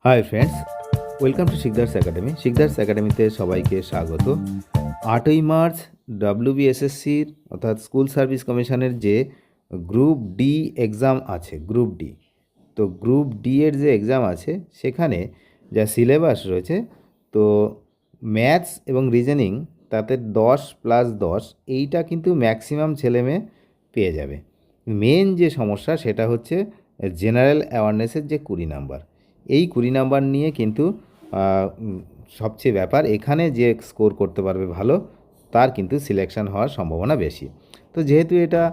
Hi friends, welcome to Sikdar's academy. Sikdar's একাডেমিতে সবাইকে স্বাগত। 8ই মার্চ WBSSCর অর্থাৎ স্কুল সার্ভিস কমিশনের যে গ্রুপ ডি এক্সাম আছে, গ্রুপ ডি, তো গ্রুপ ডি এর যে এক্সাম আছে সেখানে যা সিলেবাস রয়েছে, তো ম্যাথস এবং রিজনিং তাতে 10+10 এইটা কিন্তু ম্যাক্সিমাম ছেলেমেয়ে পেয়ে যাবে। মেন যে সমস্যা সেটা হচ্ছে জেনারেল অ্যাওয়ারনেসের যে 20 নাম্বার, এই 20 নাম্বার নিয়ে কিন্তু সবচেয়ে ব্যাপার, এখানে যে স্কোর করতে পারবে ভালো তার কিন্তু সিলেকশন হওয়ার সম্ভাবনা বেশি। তো যেহেতু এটা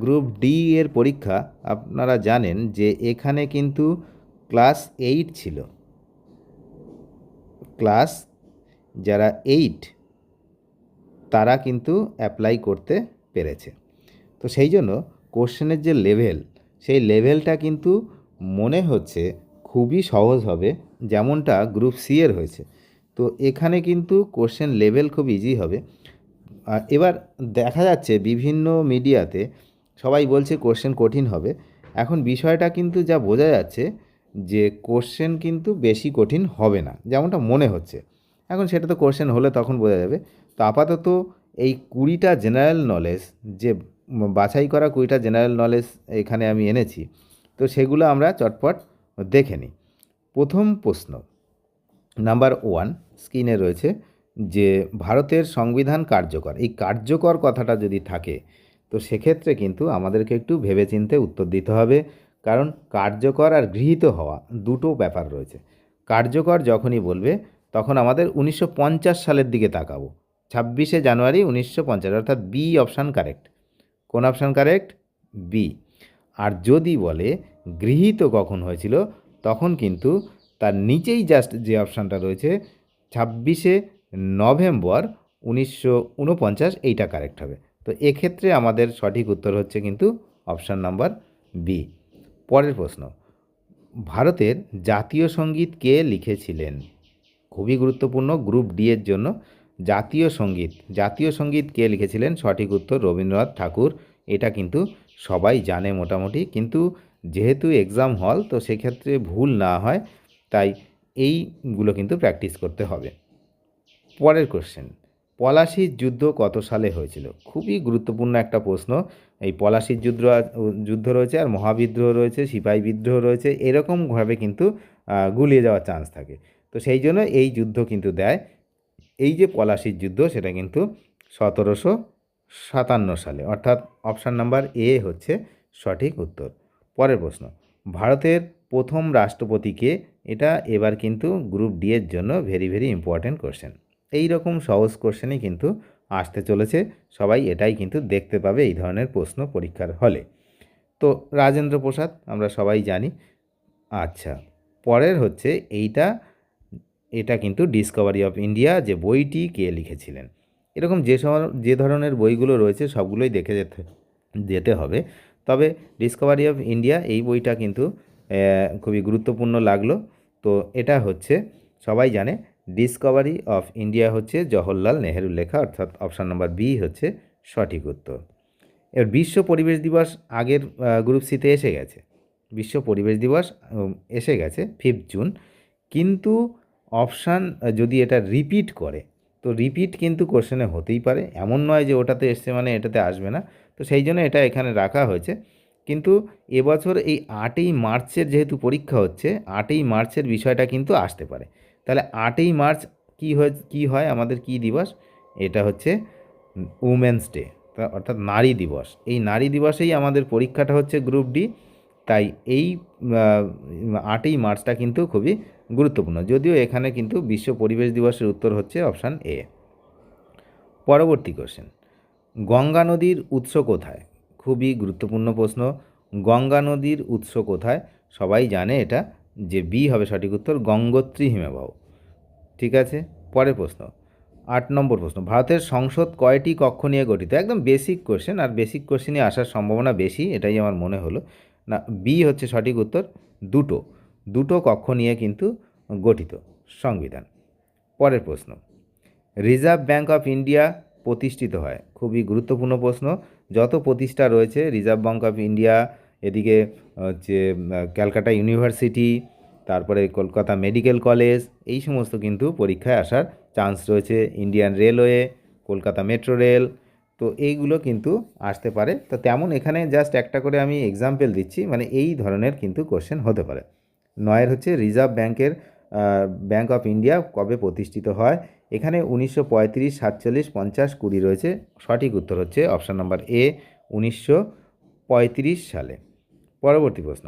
গ্রুপ ডি এর পরীক্ষা, আপনারা জানেন যে এখানে কিন্তু ক্লাস 8 ছিল, ক্লাস যারা 8 তারা কিন্তু অ্যাপ্লাই করতে পেরেছে। তো সেই জন্য কোশ্চেনের যে লেভেল, সেই লেভেলটা কিন্তু মনে হচ্ছে খুবই সহজ হবে, যেমনটা গ্রুপ সি এর হয়েছে। তো এখানে কিন্তু কোশ্চেন লেভেল খুব ইজি হবে। এবার দেখা যাচ্ছে বিভিন্ন মিডিয়াতে সবাই বলছে কোশ্চেন কঠিন হবে। এখন বিষয়টা কিন্তু যা বোঝা যাচ্ছে যে কোশ্চেন কিন্তু বেশি কঠিন হবে না, যেমনটা মনে হচ্ছে। এখন সেটা তো কোশ্চেন হলে তখন বোঝা যাবে। তো আপাতত এই 20টা জেনারেল নলেজ, যে বাছাই করা 20টা জেনারেল নলেজ এখানে আমি এনেছি, তো সেগুলো আমরা চটপট দেখে নিই। প্রথম প্রশ্ন নাম্বার 1 স্ক্রিনে রয়েছে যে ভারতের সংবিধান কার্যকর। এই কার্যকর কথাটা যদি থাকে তো সেক্ষেত্রে কিন্তু আমাদেরকে একটু ভেবেচিন্তে উত্তর দিতে হবে, কারণ কার্যকর আর গৃহীত হওয়া দুটো ব্যাপার রয়েছে। কার্যকর যখনই বলবে তখন আমাদের 1950 সালের দিকে তাকাবো। 26শে জানুয়ারি 1950, অর্থাৎ বি অপশান কারেক্ট। কোন অপশান কারেক্ট? বি। আর যদি বলে গৃহীত কখন হয়েছিল, তখন কিন্তু তার নিচেই জাস্ট যে অপশানটা রয়েছে 26শে নভেম্বর 1949, এইটা কারেক্ট হবে। তো এক্ষেত্রে আমাদের সঠিক উত্তর হচ্ছে কিন্তু অপশান নাম্বার বি। পরের প্রশ্ন, ভারতের জাতীয় সঙ্গীত কে লিখেছিলেন? খুবই গুরুত্বপূর্ণ গ্রুপ ডি এর জন্য। জাতীয় সঙ্গীত কে লিখেছিলেন? সঠিক উত্তর রবীন্দ্রনাথ ঠাকুর। এটা কিন্তু সবাই জানে মোটামুটি, কিন্তু যেহেতু এক্সাম হল তো সেক্ষেত্রে ভুল না হয়, তাই এইগুলো কিন্তু প্র্যাকটিস করতে হবে। পরের কোশ্চেন, পলাশির যুদ্ধ কত সালে হয়েছিল? খুবই গুরুত্বপূর্ণ একটা প্রশ্ন। এই পলাশির যুদ্ধ রয়েছে, আর মহাবিদ্রোহ রয়েছে, সিপাহী বিদ্রোহ রয়েছে, এরকমভাবে কিন্তু গুলিয়ে যাওয়ার চান্স থাকে। তো সেই জন্য এই যুদ্ধ কিন্তু দেয়, এই যে পলাশির যুদ্ধ, সেটা কিন্তু 1757 সালে, অর্থাৎ অপশান নাম্বার এ হচ্ছে সঠিক উত্তর। পরের প্রশ্ন, ভারতের প্রথম রাষ্ট্রপতি কে? এটা এবার কিন্তু গ্রুপ ডি এর জন্য ভেরি ভেরি ইম্পর্ট্যান্ট কোশ্চেন। এই রকম সহজ কোশ্চেনই কিন্তু আসতে চলেছে, সবাই এটাই কিন্তু দেখতে পাবে এই ধরনের প্রশ্ন পরীক্ষার হলে। তো রাজেন্দ্র প্রসাদ আমরা সবাই জানি। আচ্ছা, পরের হচ্ছে এটা কিন্তু ডিসকভারি অফ ইন্ডিয়া যে বইটি কে লিখেছিলেন? এরকম যে ধরনের বইগুলো রয়েছে সবগুলোই দেখে যেতে হবে। তবে ডিসকভারি অফ ইন্ডিয়া এই বইটা কিন্তু খুবই গুরুত্বপূর্ণ লাগলো। তো এটা হচ্ছে সবাই জানে, ডিসকভারি অফ ইন্ডিয়া হচ্ছে জওহরলাল নেহেরুর লেখা, অর্থাৎ অপশান নম্বর বি হচ্ছে সঠিক উত্তর। এবার বিশ্ব পরিবেশ দিবস আগের গ্রুপ সিতে এসে গেছে। বিশ্ব পরিবেশ দিবস এসে গেছে 5 জুন, কিন্তু অপশান যদি এটা রিপিট করে, তো রিপিট কিন্তু কোশ্চেনে হতেই পারে, এমন নয় যে ওটাতে এসছে মানে এটাতে আসবে না। তো সেই জন্য এটা এখানে রাখা হয়েছে। কিন্তু এবছর এই 8ই মার্চের যেহেতু পরীক্ষা হচ্ছে, 8ই মার্চের বিষয়টা কিন্তু আসতে পারে। তাহলে 8ই মার্চ কী হয় আমাদের কী দিবস? এটা হচ্ছে উমেন্স ডে, অর্থাৎ নারী দিবস। এই নারী দিবসেই আমাদের পরীক্ষাটা হচ্ছে গ্রুপ ডি, তাই এই 8ই মার্চটা কিন্তু খুবই গুরুত্বপূর্ণ। যদিও এখানে কিন্তু বিশ্ব পরিবেশ দিবসের উত্তর হচ্ছে অপশান এ। পরবর্তী কোশ্চেন, গঙ্গা নদীর উৎস কোথায়? খুবই গুরুত্বপূর্ণ প্রশ্ন। গঙ্গা নদীর উৎস কোথায়? সবাই জানে এটা, যে বি হবে সঠিক উত্তর, গঙ্গোত্রী হিমবাহ। ঠিক আছে, পরের প্রশ্ন 8 নম্বর প্রশ্ন, ভারতের সংসদ কয়টি কক্ষ নিয়ে গঠিত? একদম বেসিক কোশ্চেন, আর বেসিক কোশ্চেনই আসার সম্ভাবনা বেশি, এটাই আমার মনে হলো। না, বি হচ্ছে সঠিক উত্তর, দুটো কক্ষ নিয়ে কিন্তু গঠিত সংবিধান। পরের প্রশ্ন, রিজার্ভ ব্যাঙ্ক অফ ইন্ডিয়া প্রতিষ্ঠিত হয়? খুবই গুরুত্বপূর্ণ প্রশ্ন। যত প্রতিষ্ঠা রয়েছে রিজার্ভ ব্যাঙ্ক অফ ইন্ডিয়া, এদিকে হচ্ছে ক্যালকাটা ইউনিভার্সিটি, তারপরে কলকাতা মেডিকেল কলেজ, এই সমস্ত কিন্তু পরীক্ষায় আসার চান্স রয়েছে। Indian railway, Kolkata metro rail, তো এইগুলো কিন্তু আসতে পারে। তো তেমন এখানে জাস্ট একটা করে আমি এক্সাম্পল দিচ্ছি, মানে এই ধরনের কিন্তু কোশ্চেন হতে পারে। 9 হচ্ছে রিজার্ভ ব্যাংকের ব্যাংক অফ ইন্ডিয়া কবে প্রতিষ্ঠিত হয়? এখানে 1935, 47, 50, 20 রয়েছে। সঠিক উত্তর হচ্ছে অপশান নাম্বার এ, 1935 সালে। পরবর্তী প্রশ্ন,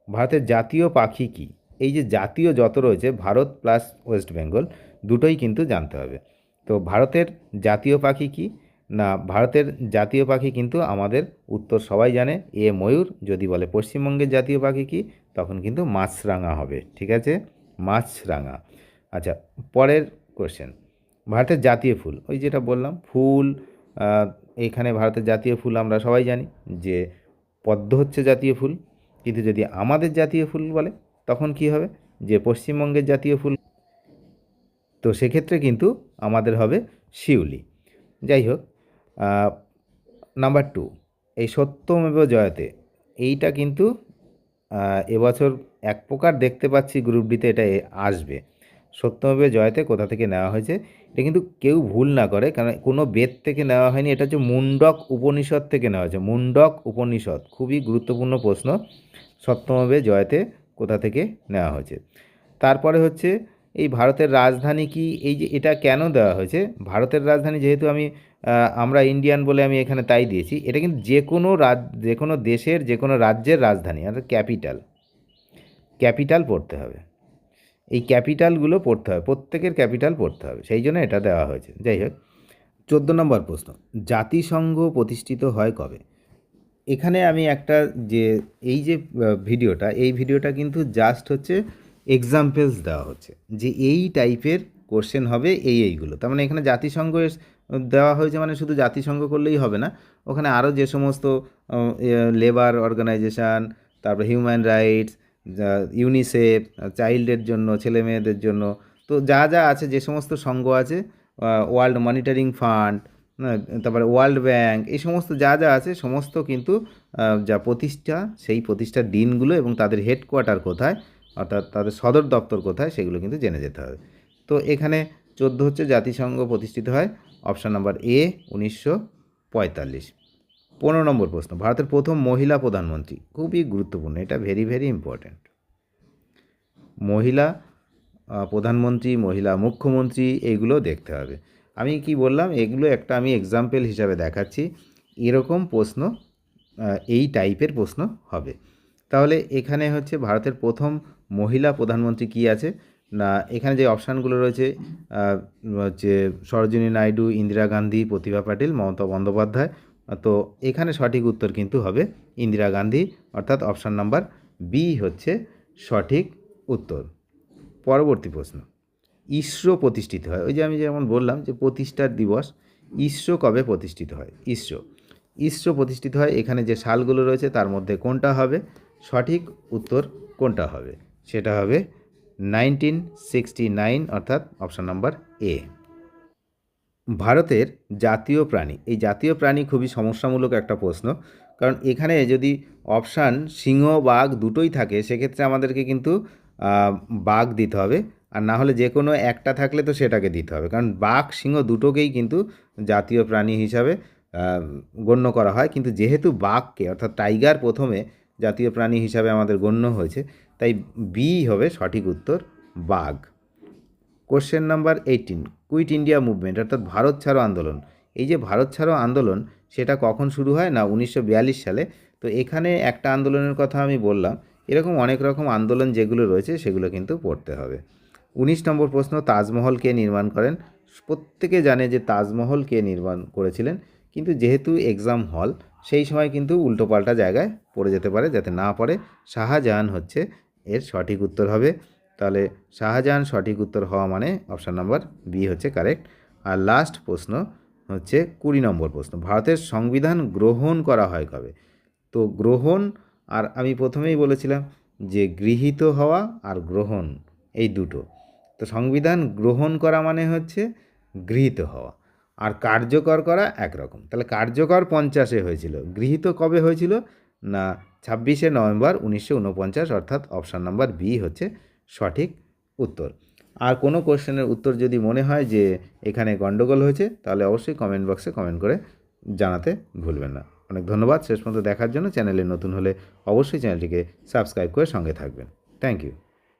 ভারতের জাতীয় পাখি কী? এই যে জাতীয় যত রয়েছে, ভারত প্লাস ওয়েস্ট বেঙ্গল দুটোই কিন্তু জানতে হবে। তো ভারতের জাতীয় পাখি কী? না, ভারতের জাতীয় পাখি কিন্তু আমাদের উত্তর সবাই জানে, এ ময়ূর। যদি বলে পশ্চিমবঙ্গের জাতীয় পাখি কী, তখন কিন্তু মাছরাঙা হবে। ঠিক আছে, মাছরাঙা। আচ্ছা, পরের কোশ্চেন, ভারতের জাতীয় ফুল, ওই যেটা বললাম ফুল, এখানে ভারতের জাতীয় ফুল আমরা সবাই জানি যে পদ্ম হচ্ছে জাতীয় ফুল। কিন্তু যদি আমাদের জাতীয় ফুল বলে তখন কি হবে, যে পশ্চিমবঙ্গের জাতীয় ফুল, তো সেক্ষেত্রে কিন্তু আমাদের হবে শিউলি। যাই হোক, নাম্বার 2, এই সত্যমেব জয়তে, এইটা কিন্তু এবছর এক প্রকার দেখতে পাচ্ছি গ্রুপ ডিতে এটা আসবে। সত্যমেব জয়তে কোথা থেকে নেওয়া হয়েছে, এটা কিন্তু কেউ ভুল না করে, কারণ কোনো বেদ থেকে নেওয়া হয়নি, এটা হচ্ছে মুন্ডক উপনিষদ থেকে নেওয়া হয়েছে। মুন্ডক উপনিষদ, খুবই গুরুত্বপূর্ণ প্রশ্ন। সত্যমেব জয়তে কোথা থেকে নেওয়া হয়েছে। তারপরে হচ্ছে এই ভারতের রাজধানী কি, এই যে এটা কেন দেওয়া হয়েছে, ভারতের রাজধানী যেহেতু আমরা ইন্ডিয়ান বলে আমি এখানে তাই দিয়েছি। এটা কিন্তু যে কোনো দেশের যে কোনো রাজ্যের রাজধানী, অর্থাৎ ক্যাপিটাল পড়তে হবে। এই ক্যাপিটালগুলো পড়তে হবে, প্রত্যেকের ক্যাপিটাল পড়তে হবে, সেই জন্য এটা দেওয়া হয়েছে। যাই হোক, 14 নম্বর প্রশ্ন, জাতিসংঘ প্রতিষ্ঠিত হয় কবে? এখানে আমি একটা যে এই যে ভিডিওটা কিন্তু জাস্ট হচ্ছে এক্সাম্পলস দেওয়া হচ্ছে যে এই টাইপের কোশ্চেন হবে এইগুলো। তার মানে এখানে জাতিসংঘ দেওয়া হয়েছে, মানে শুধু জাতিসংঘ করলেই হবে না, ওখানে আরও যে সমস্ত লেবার অর্গানাইজেশান, তারপর হিউম্যান রাইটস, ইউনিসেফ, চাইল্ডের জন্য, ছেলে মেয়েদের জন্য, তো যা যা আছে, যে সমস্ত সংঘ আছে, ওয়ার্ল্ড মনিটরিং ফান্ড, তারপরে ওয়ার্ল্ড ব্যাংক, এই সমস্ত যা যা আছে সমস্ত কিন্তু যা প্রতিষ্ঠা, সেই প্রতিষ্ঠার দিনগুলো এবং তাদের হেডকোয়ার্টার কোথায়, অর্থাৎ তাদের সদর দপ্তর কোথায়, সেগুলো কিন্তু জেনে যেতে হবে। তো এখানে 14 হচ্ছে জাতিসংঘ প্রতিষ্ঠিত হয় অপশান নাম্বার এ, 1945। 15 নম্বর প্রশ্ন, ভারতের প্রথম মহিলা প্রধানমন্ত্রী, খুবই গুরুত্বপূর্ণ, এটা ভেরি ভেরি ইম্পর্ট্যান্ট। মহিলা প্রধানমন্ত্রী, মহিলা মুখ্যমন্ত্রী, এইগুলো দেখতে হবে। আমি কি বললাম, এগুলো একটা আমি এক্সাম্পল হিসাবে দেখাচ্ছি, এরকম প্রশ্ন, এই টাইপের প্রশ্ন হবে। তাহলে এখানে হচ্ছে ভারতের প্রথম মহিলা প্রধানমন্ত্রী কি আছে, না এখানে যে অপশানগুলো রয়েছে হচ্ছে সরোজিনী নাইডু, ইন্দিরা গান্ধী, প্রতিভা পাটিল, মমতা বন্দ্যোপাধ্যায়। তো এখানে সঠিক উত্তর কিন্তু হবে ইন্দিরা গান্ধী, অর্থাৎ অপশান নাম্বার বি হচ্ছে সঠিক উত্তর। পরবর্তী প্রশ্ন, ইসরো প্রতিষ্ঠিত হয়, ওই যে আমি যেমন বললাম যে প্রতিষ্ঠার দিবস, ইসরো কবে প্রতিষ্ঠিত হয়? ইসরো প্রতিষ্ঠিত হয়, এখানে যে সালগুলো রয়েছে তার মধ্যে কোনটা হবে সঠিক উত্তর, কোনটা হবে, সেটা হবে 1969, অর্থাৎ অপশান নাম্বার এ। ভারতের জাতীয় প্রাণী, এই জাতীয় প্রাণী খুবই সমস্যামূলক একটা প্রশ্ন, কারণ এখানে যদি অপশান সিংহ বাঘ দুটোই থাকে, সেক্ষেত্রে আমাদেরকে কিন্তু বাঘ দিতে হবে, আর না হলে যে কোনো একটা থাকলে তো সেটাকে দিতে হবে, কারণ বাঘ সিংহ দুটোকেই কিন্তু জাতীয় প্রাণী হিসাবে গণ্য করা হয়। কিন্তু যেহেতু বাঘকে, অর্থাৎ টাইগার প্রথমে জাতীয় প্রাণী হিসাবে আমাদের গণ্য হয়েছে, তাই বি হবে সঠিক উত্তর, বাঘ। Question number 18, quit India movement, অর্থাৎ ভারত ছাড়ো আন্দোলন, এই যে ভারত ছাড়ো আন্দোলন, সেটা কখন শুরু হয়? না 1942 সালে। তো এখানে একটা আন্দোলনের কথা আমি বললাম, এরকম অনেক রকম আন্দোলন যেগুলো রয়েছে সেগুলো কিন্তু পড়তে হবে। 19 নম্বর প্রশ্ন, তাজমহল কে নির্মাণ করেন? প্রত্যেকে জানে যে তাজমহল কে নির্মাণ করেছিলেন, কিন্তু যেহেতু এক্সাম হল, সেই সময় কিন্তু উল্টোপাল্টা জায়গায় পড়ে যেতে পারে, যাতে না পড়ে শাহজাহান হচ্ছে এর সঠিক উত্তর হবে। তাহলে শাহজাহান সঠিক উত্তর হওয়া মানে অপশান নাম্বার বি হচ্ছে কারেক্ট। আর লাস্ট প্রশ্ন হচ্ছে 20 নম্বর প্রশ্ন, ভারতের সংবিধান গ্রহণ করা হয় কবে? তো গ্রহণ, আর আমি প্রথমেই বলেছিলাম যে গৃহীত হওয়া আর গ্রহণ এই দুটো, তো সংবিধান গ্রহণ করা মানে হচ্ছে গৃহীত হওয়া, আর কার্যকর করা একরকম। তাহলে কার্যকর 50-এ হয়েছিল, গৃহীত কবে হয়েছিল? না 26শে নভেম্বর 1949, অর্থাৎ অপশান নাম্বার বি হচ্ছে সঠিক উত্তর। আর কোনো কোশ্চেনের উত্তর যদি মনে হয় যে এখানে গণ্ডগোল হয়েছে, তাহলে অবশ্যই কমেন্ট বক্সে কমেন্ট করে জানাতে ভুলবেন না। অনেক ধন্যবাদ শেষ পর্যন্ত দেখার জন্য। চ্যানেলে নতুন হলে অবশ্যই চ্যানেলটিকে সাবস্ক্রাইব করে সঙ্গে থাকবেন। Thank you.